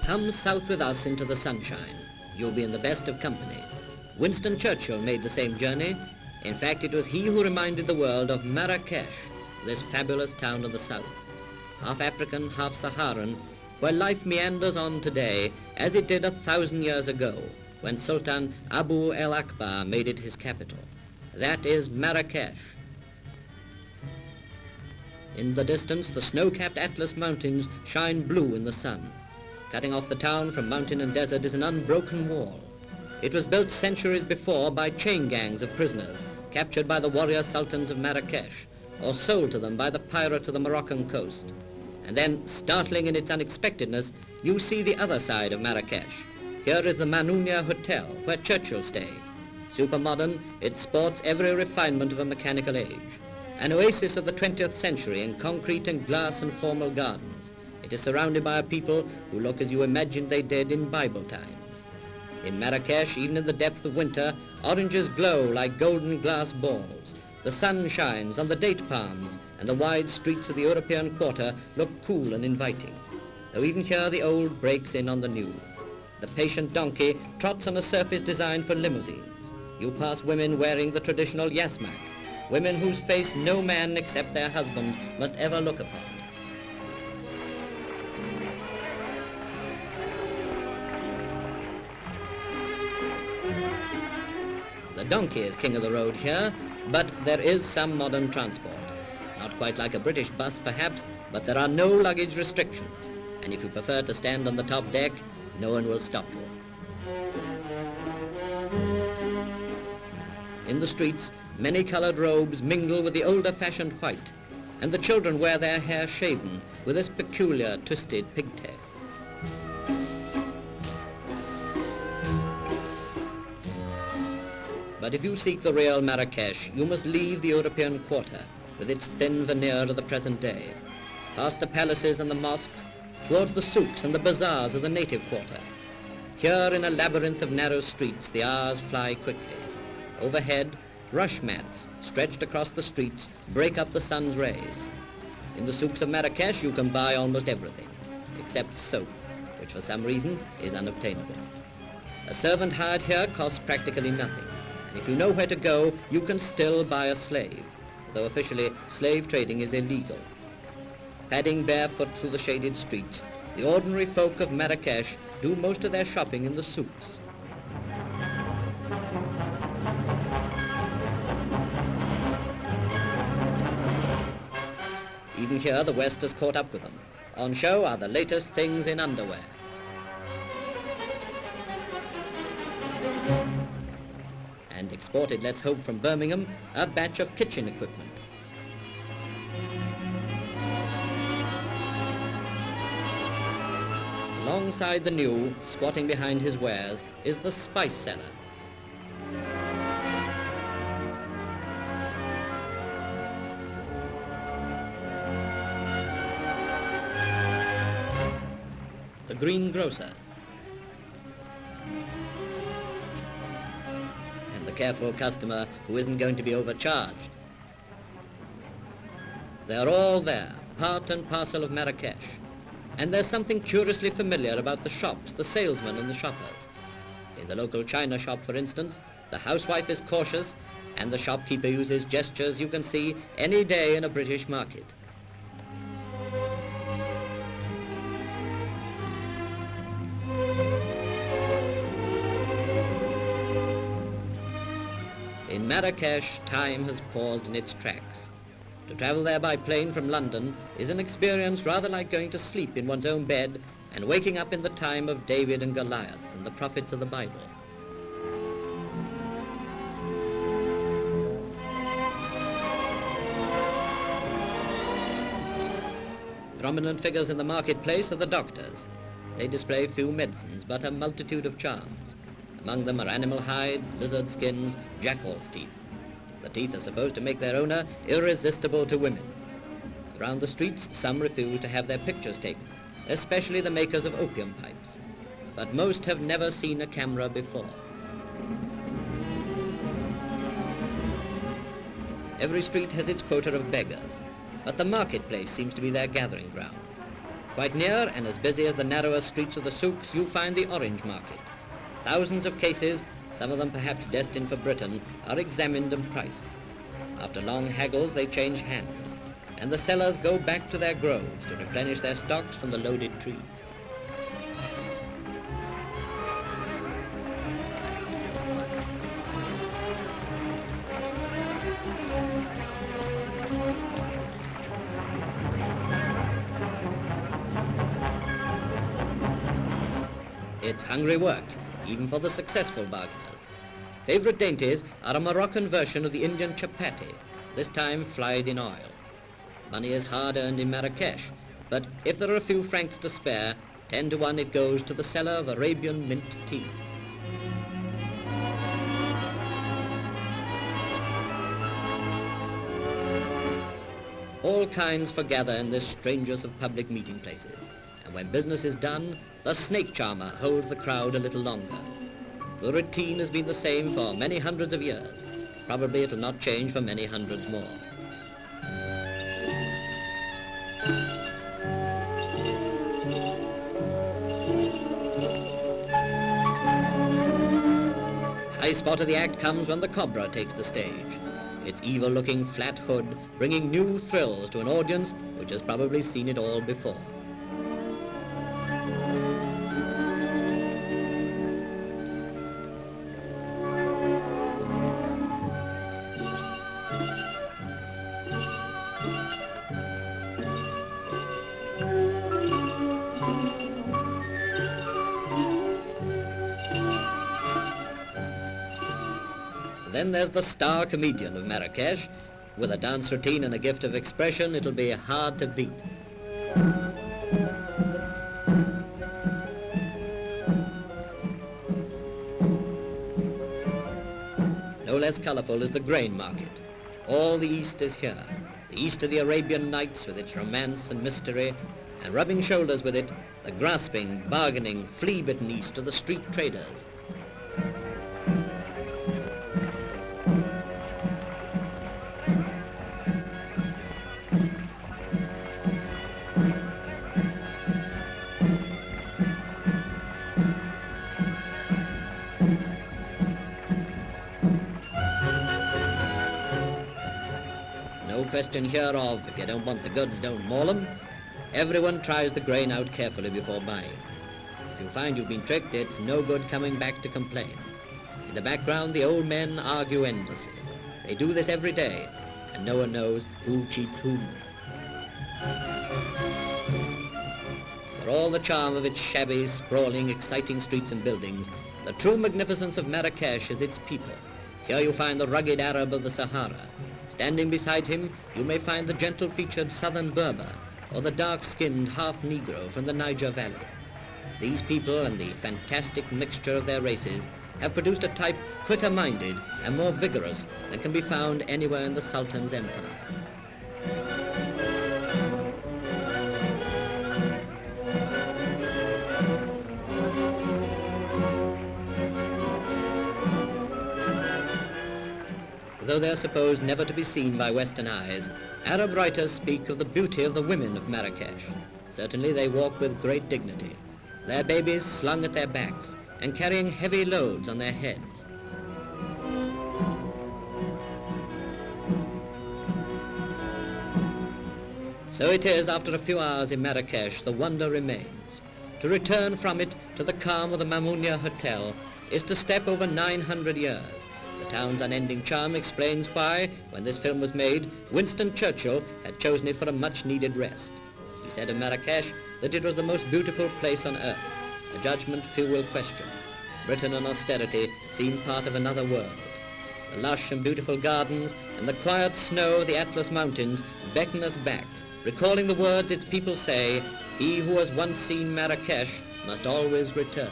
Come south with us into the sunshine. You'll be in the best of company. Winston Churchill made the same journey. In fact, it was he who reminded the world of Marrakesh, this fabulous town of the south, half African, half Saharan, where life meanders on today as it did 1,000 years ago, when Sultan Abu el-Akbar made it his capital. That is Marrakesh. In the distance, the snow-capped Atlas Mountains shine blue in the sun. Cutting off the town from mountain and desert is an unbroken wall. It was built centuries before by chain gangs of prisoners, captured by the warrior sultans of Marrakesh, or sold to them by the pirates of the Moroccan coast. And then, startling in its unexpectedness, you see the other side of Marrakesh. Here is the Manounia Hotel, where Churchill stayed. Supermodern, it sports every refinement of a mechanical age. An oasis of the 20th century in concrete and glass and formal gardens. It is surrounded by a people who look as you imagined they did in Bible times. In Marrakesh, even in the depth of winter, oranges glow like golden glass balls. The sun shines on the date palms, and the wide streets of the European quarter look cool and inviting. Though even here the old breaks in on the new. The patient donkey trots on a surface designed for limousines. You pass women wearing the traditional yasmak, women whose face no man except their husband must ever look upon. The donkey is king of the road here, but there is some modern transport. Not quite like a British bus, perhaps, but there are no luggage restrictions. And if you prefer to stand on the top deck, no one will stop you. In the streets, many-colored robes mingle with the older-fashioned white, and the children wear their hair shaven with this peculiar twisted pigtail. But if you seek the real Marrakesh, you must leave the European quarter with its thin veneer of the present day, past the palaces and the mosques, towards the souks and the bazaars of the native quarter. Here in a labyrinth of narrow streets, the hours fly quickly. Overhead, rush mats stretched across the streets break up the sun's rays. In the souks of Marrakesh, you can buy almost everything, except soap, which for some reason is unobtainable. A servant hired here costs practically nothing. And if you know where to go, you can still buy a slave, though officially slave trading is illegal. Padding barefoot through the shaded streets, the ordinary folk of Marrakesh do most of their shopping in the souks. Even here, the West has caught up with them. On show are the latest things in underwear. And exported, let's hope, from Birmingham, a batch of kitchen equipment. Alongside the new, squatting behind his wares, is the spice cellar. The greengrocer. The careful customer who isn't going to be overcharged. They're all there, part and parcel of Marrakesh. And there's something curiously familiar about the shops, the salesmen and the shoppers. In the local china shop, for instance, the housewife is cautious and the shopkeeper uses gestures you can see any day in a British market. In Marrakesh, time has paused in its tracks. To travel there by plane from London is an experience rather like going to sleep in one's own bed and waking up in the time of David and Goliath and the prophets of the Bible. Prominent figures in the marketplace are the doctors. They display few medicines, but a multitude of charms. Among them are animal hides, lizard skins, jackal's teeth. The teeth are supposed to make their owner irresistible to women. Around the streets, some refuse to have their pictures taken, especially the makers of opium pipes. But most have never seen a camera before. Every street has its quota of beggars, but the marketplace seems to be their gathering ground. Quite near and as busy as the narrower streets of the souks, you find the orange market. Thousands of cases, some of them perhaps destined for Britain, are examined and priced. After long haggles, they change hands, and the sellers go back to their groves to replenish their stocks from the loaded trees. It's hungry work, even for the successful bargainers. Favorite dainties are a Moroccan version of the Indian chapati, this time fried in oil. Money is hard earned in Marrakesh, but if there are a few francs to spare, 10 to 1 it goes to the seller of Arabian mint tea. All kinds foregather in this strangest of public meeting places, and when business is done, the snake charmer holds the crowd a little longer. The routine has been the same for many hundreds of years. Probably it will not change for many hundreds more. High spot of the act comes when the cobra takes the stage. Its evil-looking flat hood bringing new thrills to an audience which has probably seen it all before. Then there's the star comedian of Marrakesh. With a dance routine and a gift of expression, it'll be hard to beat. No less colorful is the grain market. All the East is here. The East of the Arabian Nights with its romance and mystery, and rubbing shoulders with it, the grasping, bargaining, flea-bitten East of the street traders. No question here of, if you don't want the goods, don't maul 'em. Everyone tries the grain out carefully before buying. If you find you've been tricked, it's no good coming back to complain. In the background, the old men argue endlessly. They do this every day, and no one knows who cheats whom. For all the charm of its shabby, sprawling, exciting streets and buildings, the true magnificence of Marrakesh is its people. Here you find the rugged Arab of the Sahara. Standing beside him, you may find the gentle-featured southern Berber, or the dark-skinned half-Negro from the Niger Valley. These people and the fantastic mixture of their races have produced a type quicker-minded and more vigorous than can be found anywhere in the Sultan's empire. Though they are supposed never to be seen by Western eyes, Arab writers speak of the beauty of the women of Marrakesh. Certainly they walk with great dignity, their babies slung at their backs and carrying heavy loads on their heads. So it is, after a few hours in Marrakesh, the wonder remains. To return from it to the calm of the Mamounia Hotel is to step over 900 years. The town's unending charm explains why, when this film was made, Winston Churchill had chosen it for a much-needed rest. He said of Marrakesh that it was the most beautiful place on earth, a judgment few will question. Britain and austerity seem part of another world. The lush and beautiful gardens and the quiet snow of the Atlas Mountains beckon us back, recalling the words its people say, "He who has once seen Marrakesh must always return."